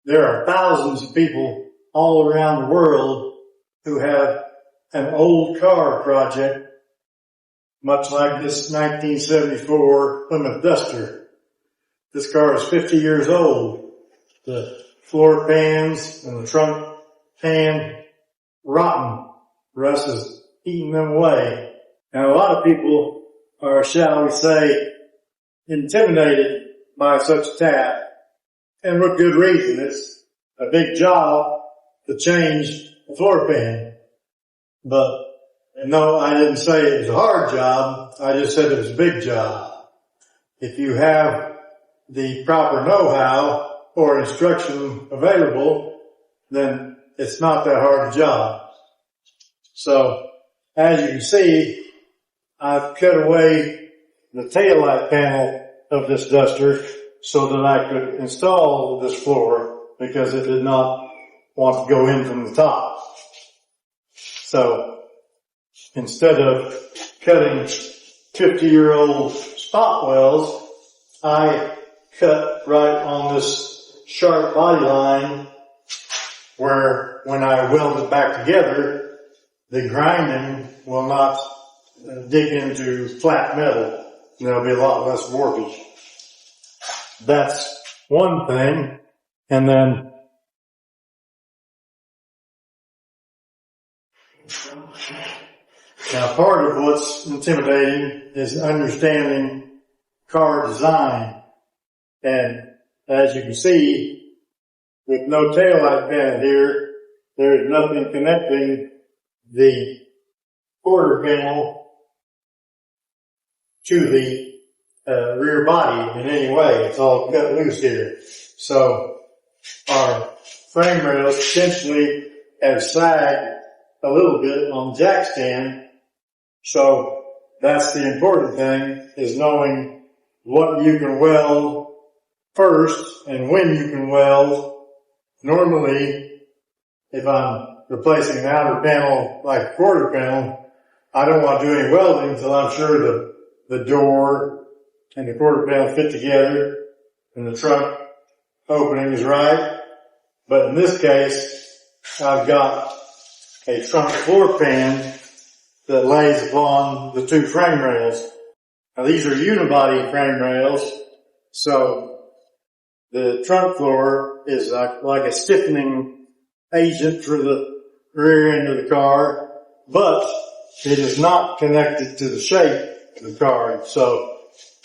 there are thousands of people all around the world who have an old car project, much like this 1974 Plymouth Duster. This car is 50 years old. The floor pans and the trunk pan rotten. Rust is eating them away. And a lot of people are, shall we say, intimidated by such a task. And with good reason. It's a big job to change the floor pan. But no, I didn't say it was a hard job. I just said it was a big job. If you have the proper know-how or instruction available, then it's not that hard a job. So, as you can see, I've cut away the taillight panel of this Duster so that I could install this floor because it did not want to go in from the top. So, instead of cutting 50-year-old spot welds, I cut right on this sharp body line where when I weld it back together, the grinding will not dig into flat metal. There'll be a lot less warpage. That's one thing. And then now part of what's intimidating is understanding car design. And as you can see, with no taillight panel here, there is nothing connecting the quarter panel to the rear body in any way. It's all cut loose here. So our frame rails essentially have sagged a little bit on the jack stand. So that's the important thing, is knowing what you can weld first and when you can weld. Normally, if I'm replacing an outer panel like a quarter panel, I don't want to do any welding until I'm sure the door and the quarter panel fit together and the trunk opening is right. But in this case, I've got a trunk floor pan that lays upon the two frame rails. Now these are unibody frame rails, so the trunk floor is like a stiffening agent for the rear end of the car, but it is not connected to the shape of the car. So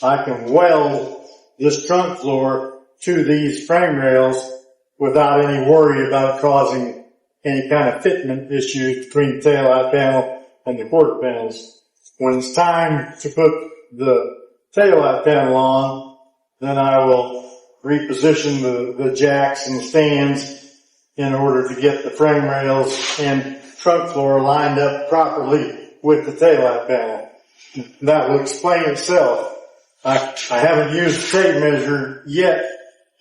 I can weld this trunk floor to these frame rails without any worry about causing any kind of fitment issues between the taillight panel and the quarter panels. When it's time to put the taillight panel on, then I will reposition the jacks and stands in order to get the frame rails and trunk floor lined up properly with the taillight panel. That will explain itself. I haven't used a tape measure yet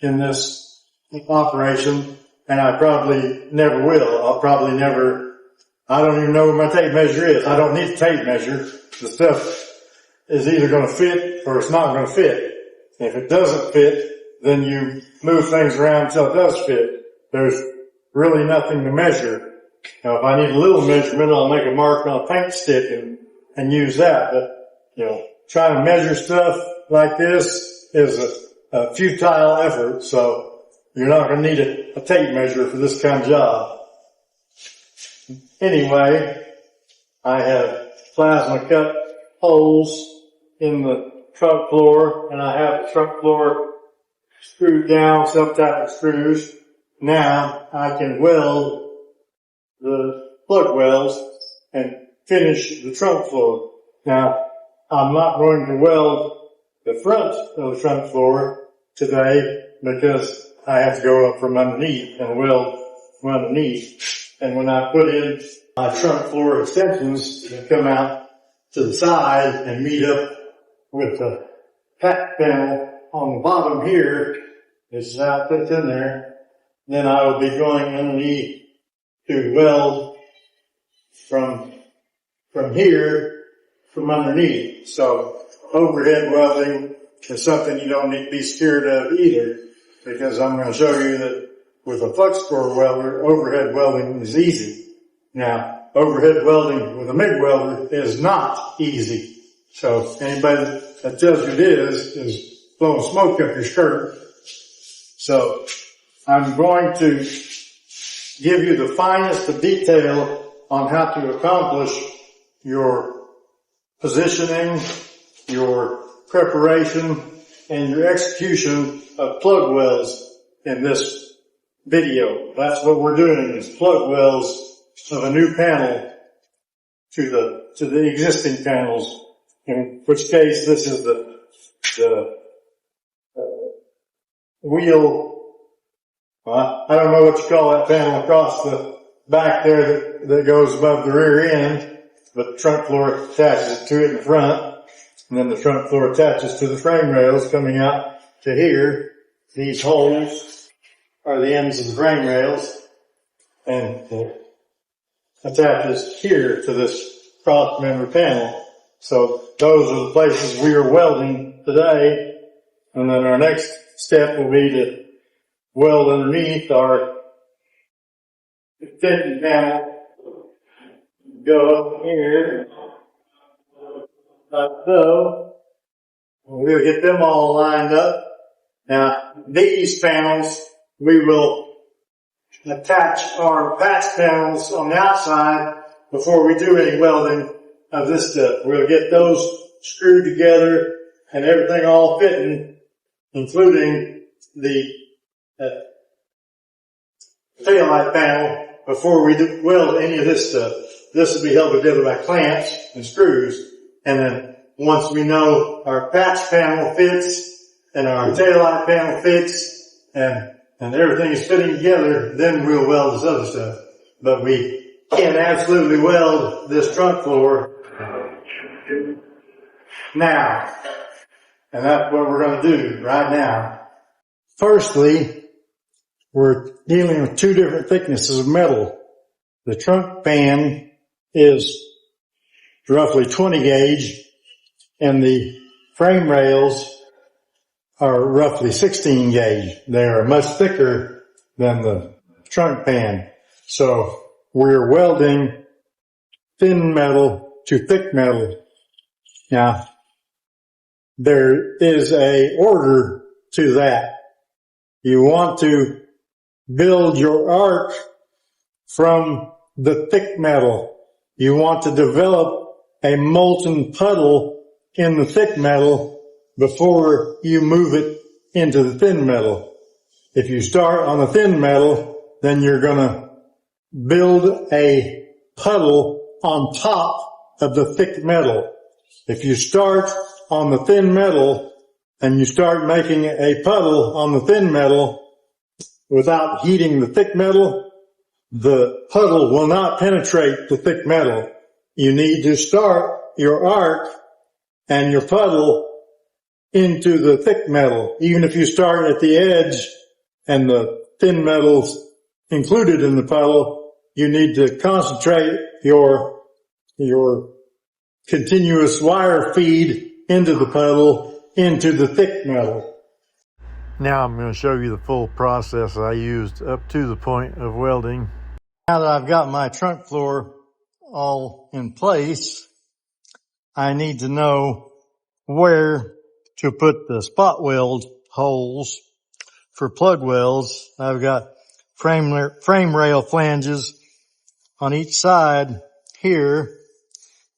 in this operation, and I probably never will. I don't even know where my tape measure is. I don't need a tape measure. The stuff is either going to fit or it's not going to fit. If it doesn't fit, then you move things around until it does fit. There's really nothing to measure. Now, if I need a little measurement, I'll make a mark on a paint stick and use that. But, trying to measure stuff like this is a futile effort, so you're not going to need a tape measure for this kind of job. Anyway, I have plasma cut holes in the trunk floor, and I have the trunk floor screwed down, self-tapping screws. Now I can weld the plug welds and finish the trunk floor. Now, I'm not going to weld the front of the trunk floor today because I have to go up from underneath and weld from underneath. And when I put in my trunk floor extensions that come out to the side and meet up with the pack panel on the bottom here, this is how it fits in there, then I will be going underneath to weld from here, from underneath. So overhead welding is something you don't need to be scared of either, because I'm going to show you that with a flux core welder, overhead welding is easy. Now, overhead welding with a MIG welder is not easy. So anybody that tells you it is blowing smoke up your skirt. So I'm going to give you the finest of detail on how to accomplish your positioning, your preparation, and your execution of plug welds in this video. That's what we're doing, is plug welds of a new panel to the existing panels, in which case this is the wheel. I don't know what you call that panel across the back there that goes above the rear end, but the trunk floor attaches to it in the front, and then the trunk floor attaches to the frame rails coming out to here. These holes are the ends of the frame rails, and it attaches here to this cross member panel. So those are the places we are welding today, and then our next step will be to weld underneath our fitting panel. Go up here, like so. We'll get them all lined up. Now, these panels, we will attach our patch panels on the outside before we do any welding of this stuff. We'll get those screwed together and everything all fitting, including the taillight panel, before we weld any of this stuff. This will be held together by clamps and screws, and then once we know our patch panel fits and our taillight panel fits and everything is fitting together, then we'll weld this other stuff. But we can absolutely weld this trunk floor now. And that's what we're going to do right now. Firstly, we're dealing with two different thicknesses of metal. The trunk pan is roughly 20 gauge, and the frame rails are roughly 16 gauge. They are much thicker than the trunk pan. So we're welding thin metal to thick metal. Now, there is a order to that. You want to build your arc from the thick metal. You want to develop a molten puddle in the thick metal before you move it into the thin metal. If you start on the thin metal, then you're going to build a puddle on top of the thick metal. If you start on the thin metal and you start making a puddle on the thin metal without heating the thick metal, the puddle will not penetrate the thick metal. You need to start your arc and your puddle into the thick metal. Even if you start at the edge and the thin metal's included in the puddle, you need to concentrate your continuous wire feed into the puddle, into the thick metal. Now I'm going to show you the full process I used up to the point of welding. Now that I've got my trunk floor all in place, I need to know where to put the spot weld holes for plug welds. I've got frame rail flanges on each side here.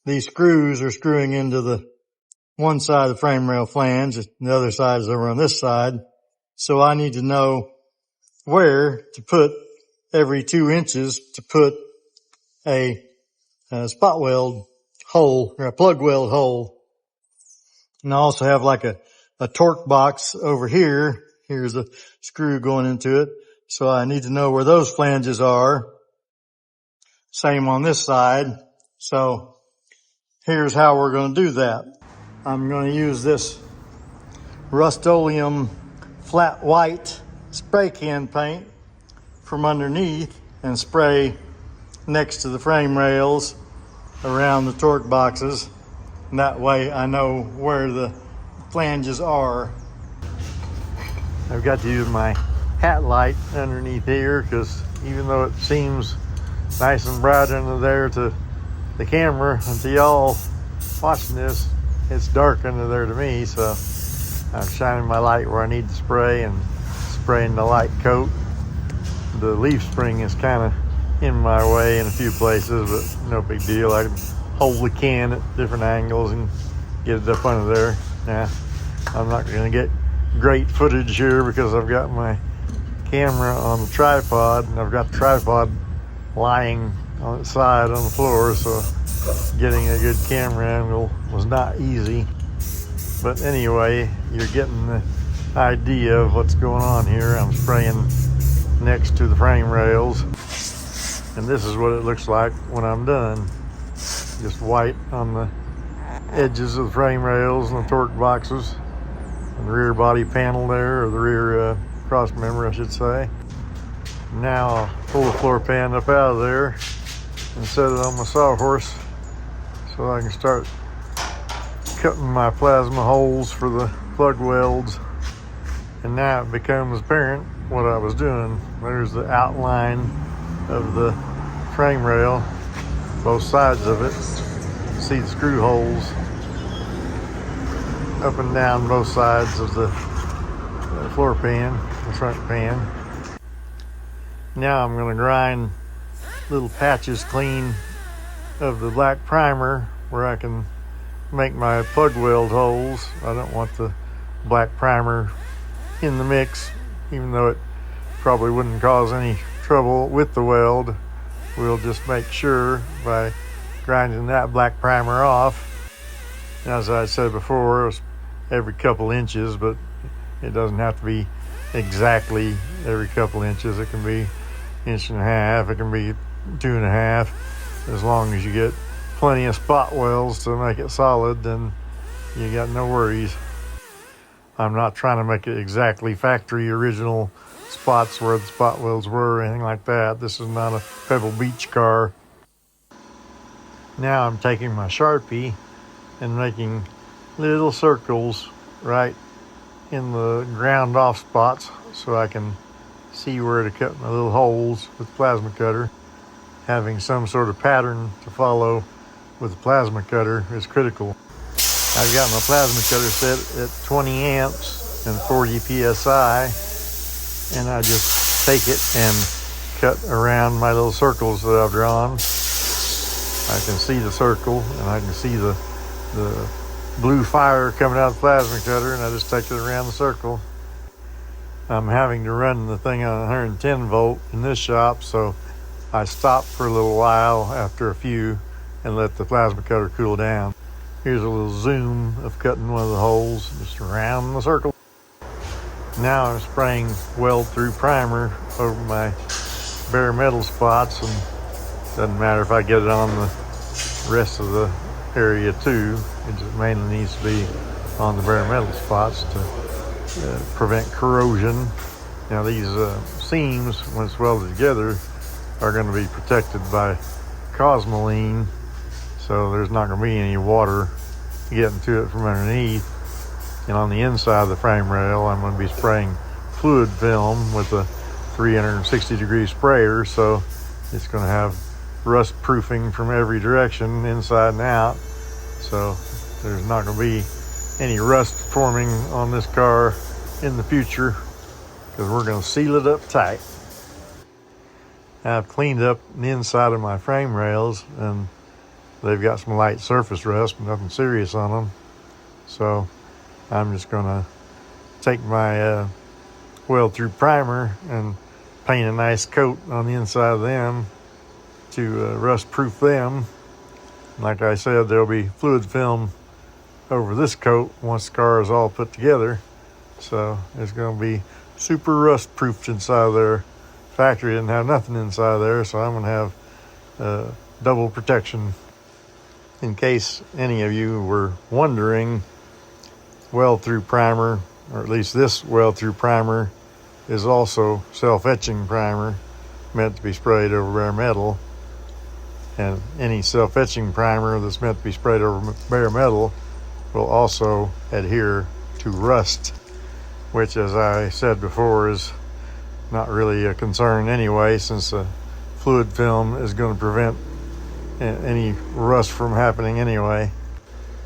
These screws are screwing into the one side of the frame rail flange, and the other side is over on this side. So I need to know where to put every 2 inches to put a spot weld hole or a plug weld hole. And I also have like a torque box over here. Here's a screw going into it. So I need to know where those flanges are. Same on this side. So here's how we're going to do that. I'm going to use this Rust-Oleum flat white spray can paint from underneath and spray next to the frame rails around the torque boxes. And that way I know where the flanges are. I've got to use my hat light underneath here, because even though it seems nice and bright under there to the camera and to y'all watching this, it's dark under there to me. So I'm shining my light where I need to spray and spraying the light coat. The leaf spring is kind of in my way in a few places, but no big deal. I can hold the can at different angles and get it up under there. Now, I'm not going to get great footage here because I've got my camera on the tripod, and I've got the tripod lying on its side on the floor, so getting a good camera angle was not easy. But anyway, you're getting the idea of what's going on here. I'm spraying next to the frame rails, and this is what it looks like when I'm done. Just white on the edges of the frame rails and the torque boxes and the rear body panel there, or the rear cross member I should say. Now I'll pull the floor pan up out of there and set it on my sawhorse so I can start cutting my plasma holes for the plug welds. And now it becomes apparent what I was doing. There's the outline of the frame rail, both sides of it. See the screw holes up and down both sides of the floor pan, the front pan. Now I'm going to grind little patches clean of the black primer where I can make my plug weld holes. I don't want the black primer in the mix, even though it probably wouldn't cause any trouble with the weld. We'll just make sure by grinding that black primer off. As I said before, it was every couple inches, but it doesn't have to be exactly every couple inches. It can be inch and a half, it can be 2.5. As long as you get plenty of spot welds to make it solid, then you got no worries. I'm not trying to make it exactly factory original spots where the spot welds were or anything like that. This is not a Pebble Beach car. Now I'm taking my Sharpie and making little circles right in the ground off spots so I can see where to cut my little holes with the plasma cutter. Having some sort of pattern to follow with the plasma cutter is critical. I've got my plasma cutter set at 20 amps and 40 psi, and I just take it and cut around my little circles that I've drawn. I can see the circle, and I can see the blue fire coming out of the plasma cutter, and I just take it around the circle. I'm having to run the thing on 110 volt in this shop, so I stop for a little while after a few and let the plasma cutter cool down. Here's a little zoom of cutting one of the holes just around the circle. Now I'm spraying weld-through primer over my bare metal spots, and it doesn't matter if I get it on the rest of the area too. It just mainly needs to be on the bare metal spots to prevent corrosion. Now these seams, when it's welded together, are going to be protected by Cosmoline, so there's not going to be any water getting to it from underneath. And on the inside of the frame rail, I'm going to be spraying fluid film with a 360 degree sprayer, so it's going to have rust proofing from every direction, inside and out. So there's not going to be any rust forming on this car in the future, because we're going to seal it up tight. I've cleaned up the inside of my frame rails, and they've got some light surface rust, but nothing serious on them. So I'm just going to take my weld-through primer and paint a nice coat on the inside of them to rust-proof them. Like I said, there'll be fluid film over this coat once the car is all put together. So it's going to be super rust-proofed inside there. Factory didn't have nothing inside there, so I'm going to have double protection. In case any of you were wondering, weld-through primer, or at least this weld-through primer, is also self-etching primer meant to be sprayed over bare metal. And any self-etching primer that's meant to be sprayed over bare metal will also adhere to rust, which, as I said before, is not really a concern anyway, since the fluid film is going to prevent any rust from happening anyway.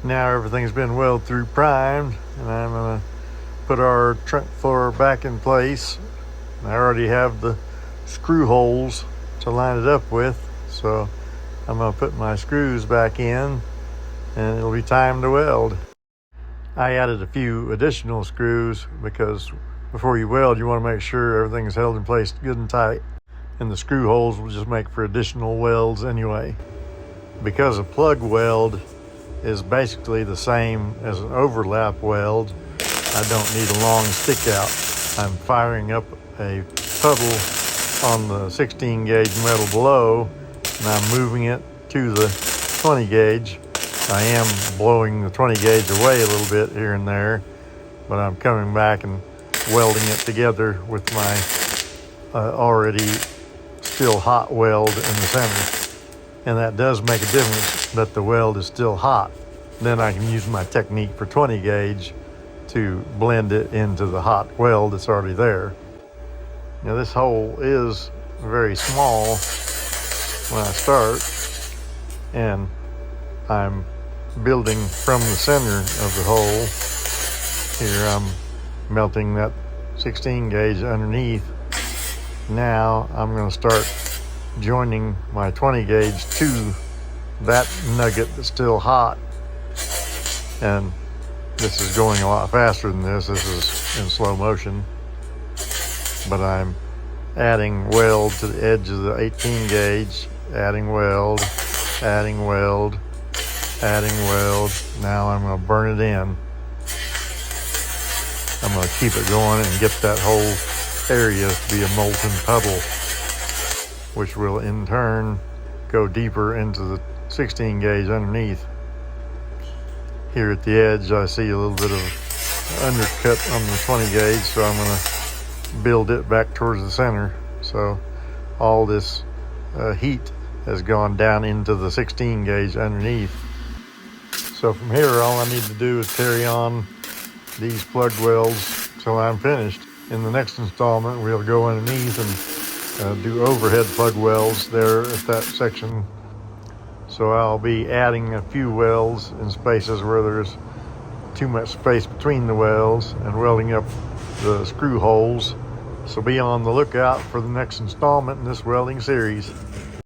Now everything's been weld through primed, and I'm going to put our trunk floor back in place. I already have the screw holes to line it up with, so I'm going to put my screws back in and it'll be time to weld. I added a few additional screws because before you weld you want to make sure everything's held in place good and tight, and the screw holes will just make for additional welds anyway. Because a plug weld is basically the same as an overlap weld, I don't need a long stick out. I'm firing up a puddle on the 16 gauge metal below, and I'm moving it to the 20 gauge. I am blowing the 20 gauge away a little bit here and there, but I'm coming back and welding it together with my already still hot weld in the center. And that does make a difference that the weld is still hot. Then I can use my technique for 20 gauge to blend it into the hot weld that's already there. Now this hole is very small when I start, and I'm building from the center of the hole. Here I'm melting that 16 gauge underneath. Now I'm going to start joining my 20 gauge to that nugget that's still hot, and this is going a lot faster than this. This is in slow motion, but I'm adding weld to the edge of the 18 gauge, adding weld, adding weld, adding weld. Now I'm going to burn it in. I'm going to keep it going and get that whole area to be a molten puddle, which will in turn go deeper into the 16 gauge underneath. Here at the edge I see a little bit of undercut on the 20 gauge, so I'm going to build it back towards the center. So all this heat has gone down into the 16 gauge underneath. So from here all I need to do is carry on these plug welds till I'm finished. In the next installment we'll go underneath and do overhead plug welds there at that section. So I'll be adding a few welds in spaces where there's too much space between the welds and welding up the screw holes. So be on the lookout for the next installment in this welding series.